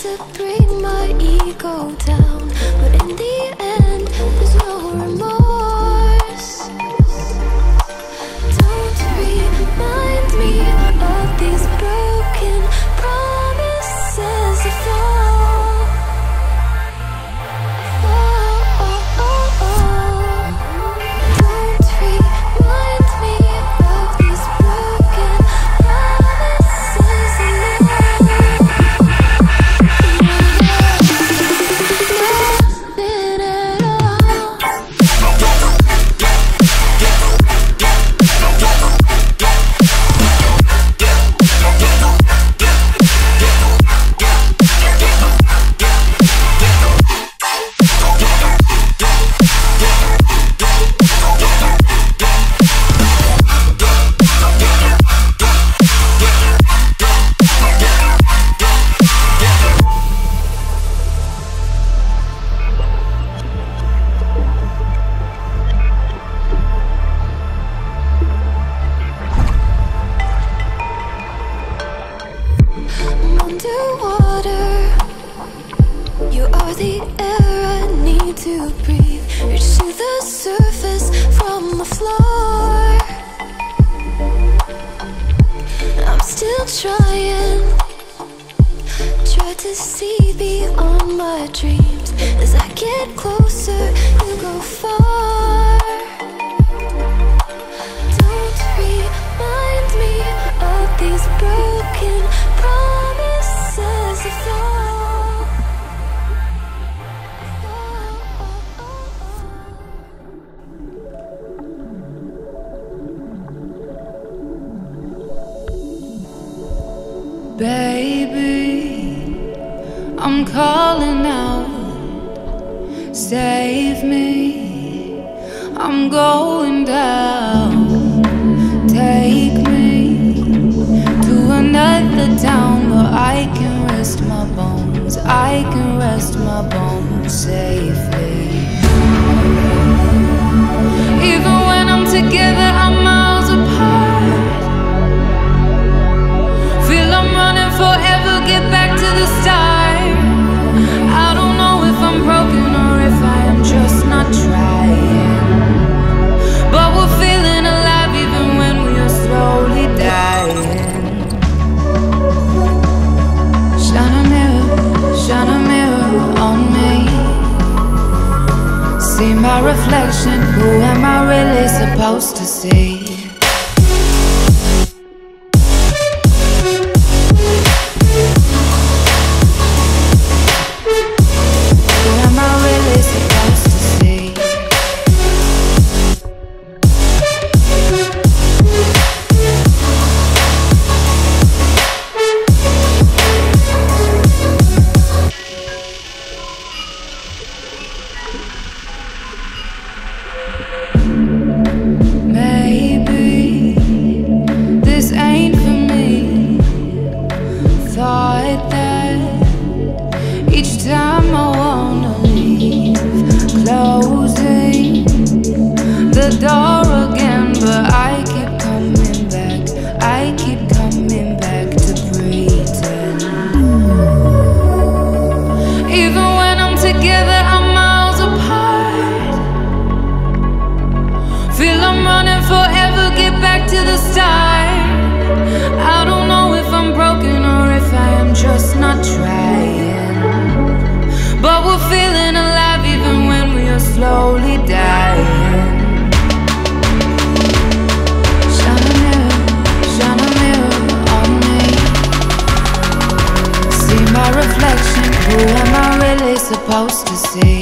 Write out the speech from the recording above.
to bring my ego down, but in the end, there's no remorse. Don't remind me of these broken promises of fall. Don't remind me of these broken promises of nothing at all. Underwater, you are the air I need to breathe. Reach to the surface from the floor. I'm still trying, try to see beyond my dreams. As I get closer, you go far. Don't remind me of these broken promises of fall. Baby, I'm calling out, save me, I'm going down. Take me to another town where I can rest my bones, I can rest my bones safely. Even when I'm together, I'm miles apart. Feel I'm running forever, get back to the start. I don't know if I'm broken or if I am just not trying, but we're feeling alive even when we are slowly dying. Shine a mirror on me. See my reflection, who am I really supposed to see? Slowly dying. Shine a mirror on me. See my reflection, who am I really supposed to see?